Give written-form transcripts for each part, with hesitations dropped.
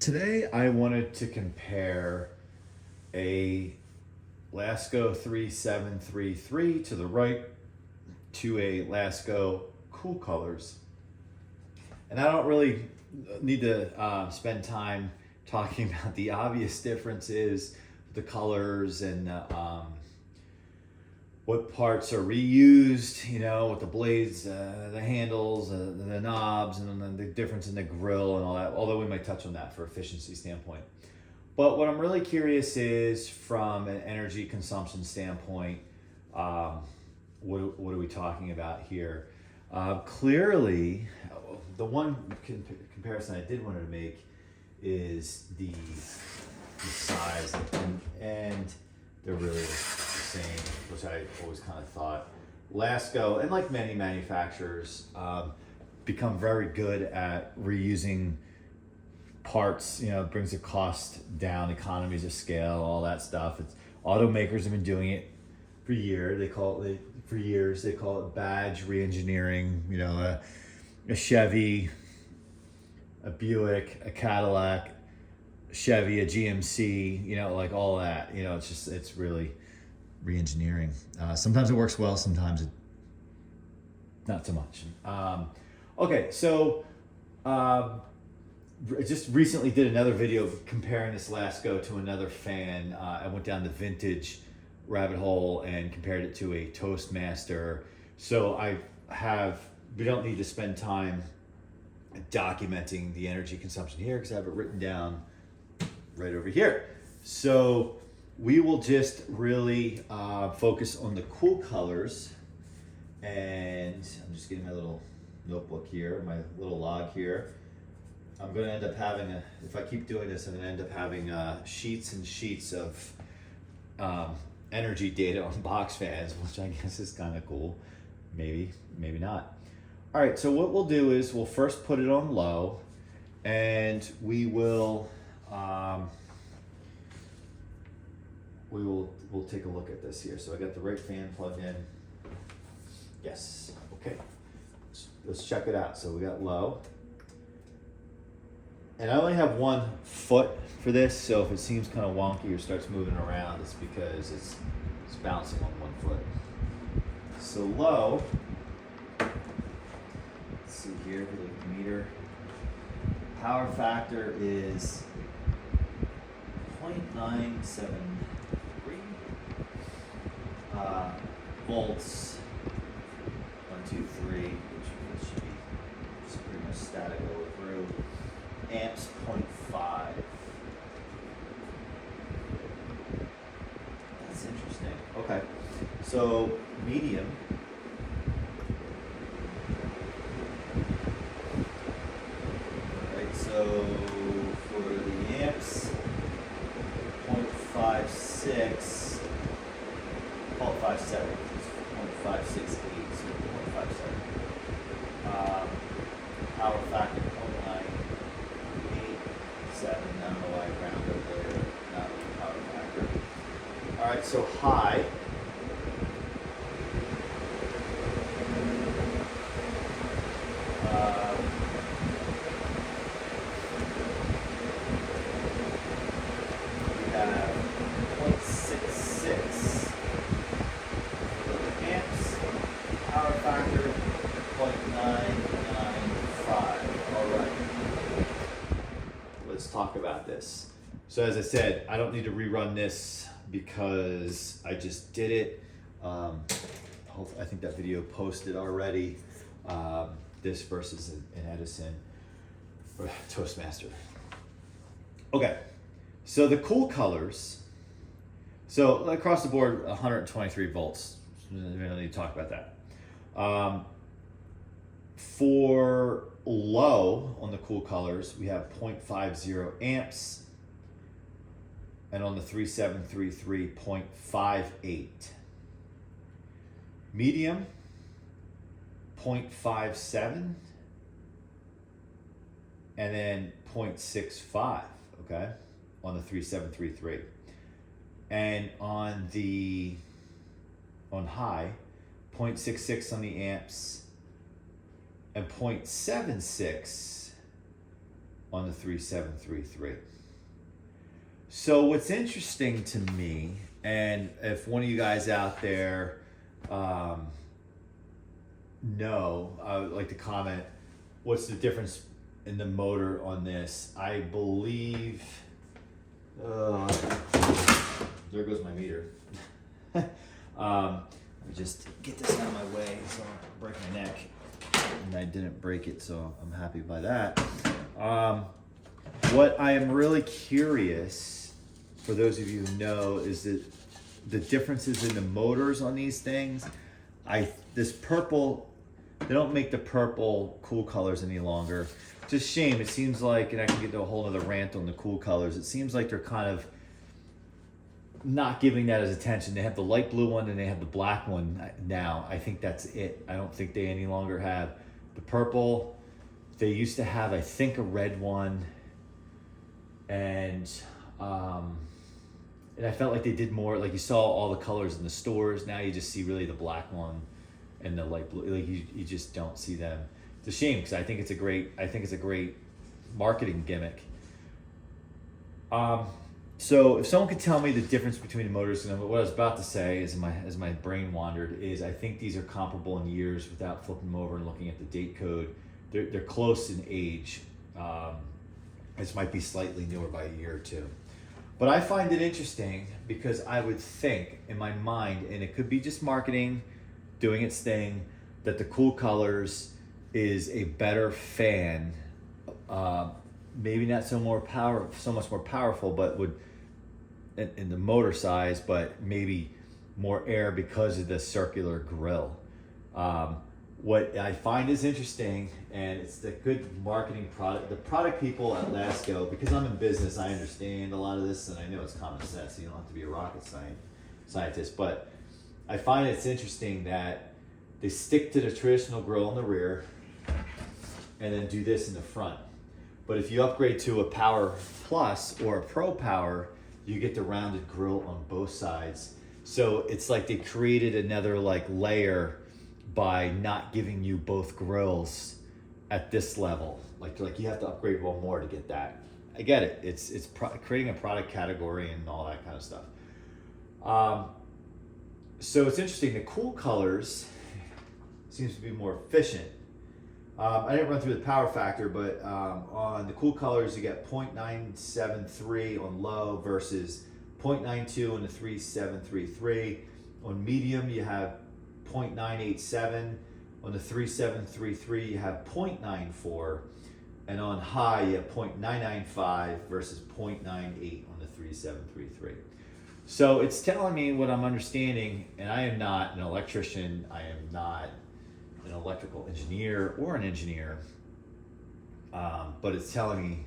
Today I wanted to compare a Lasko 3733 to the right to a Lasko Cool Colors. And I don't really need to spend time talking about the obvious differences, the colors and what parts are reused, you know, with the blades, the handles, the knobs, and then the difference in the grill and all that, although we might touch on that for efficiency standpoint. But what I'm really curious is from an energy consumption standpoint, what are we talking about here? Clearly, the one comparison I did want to make is the size, and they're really the same, which I always kind of thought. Lasko, and like many manufacturers, become very good at reusing parts. You know, it brings the cost down, economies of scale, all that stuff. Automakers have been doing it for years. They call it badge re-engineering. You know, a Chevy, a Buick, a Cadillac, Chevy, a GMC, you know, like all that, you know, it's really re-engineering. Sometimes it works well, sometimes it not so much. Okay, so I just recently did another video comparing this Lasko to another fan. I went down the vintage rabbit hole and compared it to a Toastmaster. So we don't need to spend time documenting the energy consumption here because I have it written down right over here. So we will just really focus on the Cool Colors, and I'm just getting my little notebook here, my little log here. I'm going to end up having if I keep doing this, I'm going to end up having sheets and sheets of energy data on box fans, which I guess is kind of cool. Maybe not. All right, so what we'll do is we'll first put it on low, and we'll take a look at this here. So I got the right fan plugged in. Yes, okay. Let's check it out. So we got low. And I only have 1 foot for this, so if it seems kind of wonky or starts moving around, it's because it's bouncing on 1 foot. So low, let's see here, if we look at the meter. Power factor is 0.973 volts, 1, 2, 3, which should be just pretty much static all the way through. Amps 0.5. That's interesting. Okay, so medium. So for the amps, 0.56, call it 57, it's 0.568, so 0.57. Power factor 0.987, I don't know why I round up there, not really power factor. All right, so high. Talk about this. So as I said, I don't need to rerun this because I just did it. I think that video posted already. This versus an Edison or Toastmaster. Okay, so the Cool Colors. So across the board, 123 volts. We don't need to talk about that. For low on the Cool Colors, we have 0.50 amps, and on the 3733, 0.58. Medium, 0.57, and then 0.65, okay, on the 3733. And on high, 0.66 on the amps, and 0.76 on the 3733. So what's interesting to me, and if one of you guys out there know, I would like to comment, what's the difference in the motor on this? I believe, there goes my meter. Let me just get this out of my way so I don't break my neck. And I didn't break it, so I'm happy by that. What I am really curious, for those of you who know, is that the differences in the motors on these things. This purple, they don't make the purple Cool Colors any longer. It's a shame. It seems like, and I can get to a whole other rant on the Cool Colors, it seems like they're kind of not giving that as attention. They have the light blue one and they have the black one now. I think that's it. I don't think they any longer have the purple. They used to have, I think, a red one, and I felt like they did more, like you saw all the colors in the stores. Now you just see really the black one and the light blue. Like you just don't see them. It's a shame, because I think it's a great marketing gimmick. So if someone could tell me the difference between the motors, and what I was about to say as my brain wandered, is I think these are comparable in years without flipping them over and looking at the date code. They're close in age. This might be slightly newer by a year or two. But I find it interesting because I would think in my mind, and it could be just marketing doing its thing, that the Cool Colors is a better fan. Maybe not so much more powerful, but would in the motor size, but maybe more air because of the circular grill. What I find is interesting, and it's the good marketing product. The product people at Lasko, because I'm in business, I understand a lot of this, and I know it's common sense. You don't have to be a rocket scientist, but I find it's interesting that they stick to the traditional grill in the rear, and then do this in the front. But if you upgrade to a Power Plus or a Pro Power, you get the rounded grill on both sides. So it's like they created another layer by not giving you both grills at this level. Like you have to upgrade one more to get that. I get it. It's creating a product category and all that kind of stuff. So it's interesting. The Cool Colors seems to be more efficient. I didn't run through the power factor, but on the Cool Colors, you get 0.973 on low versus 0.92 on the 3733. On medium, you have 0.987. On the 3733, you have 0.94. And on high, you have 0.995 versus 0.98 on the 3733. So it's telling me what I'm understanding, and I am not an electrician. I am not an electrical engineer or an engineer, but it's telling me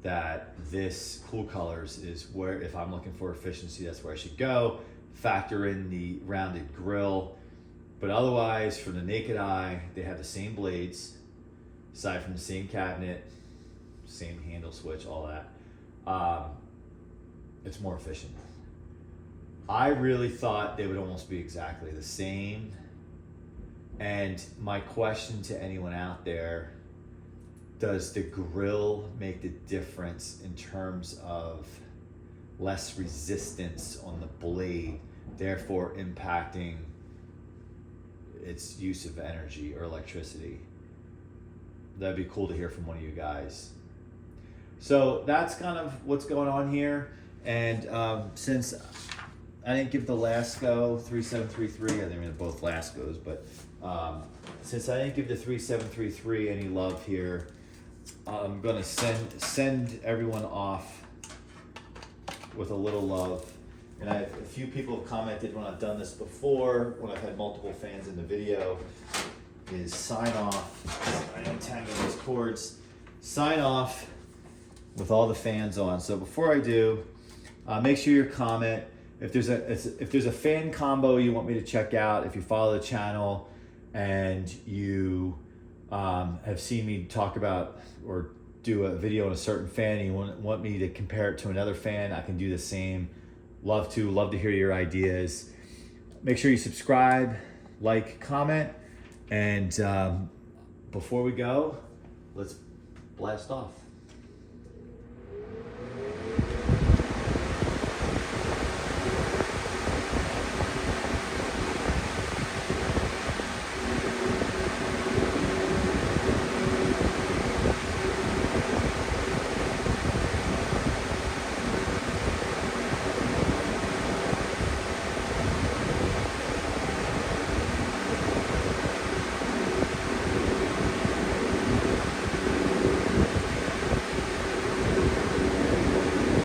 that this Cool Colors is where, if I'm looking for efficiency, that's where I should go. Factor in the rounded grill, but otherwise, from the naked eye, they have the same blades, aside from the same cabinet, same handle switch, all that. It's more efficient. I really thought they would almost be exactly the same. And my question to anyone out there, does the grill make the difference in terms of less resistance on the blade, therefore impacting its use of energy or electricity? That'd be cool to hear from one of you guys. So that's kind of what's going on here. And since I didn't give the Lasko 3733, I think they're both Laskos, but since I didn't give the 3733 any love here, I'm gonna send everyone off with a little love. And a few people have commented when I've done this before, when I've had multiple fans in the video, is sign off. I untangle these cords. Sign off with all the fans on. So before I do, make sure you comment. If there's a fan combo you want me to check out, if you follow the channel and you have seen me talk about or do a video on a certain fan and you want me to compare it to another fan, I can do the same. Love to hear your ideas. Make sure you subscribe, like, comment, and before we go, let's blast off.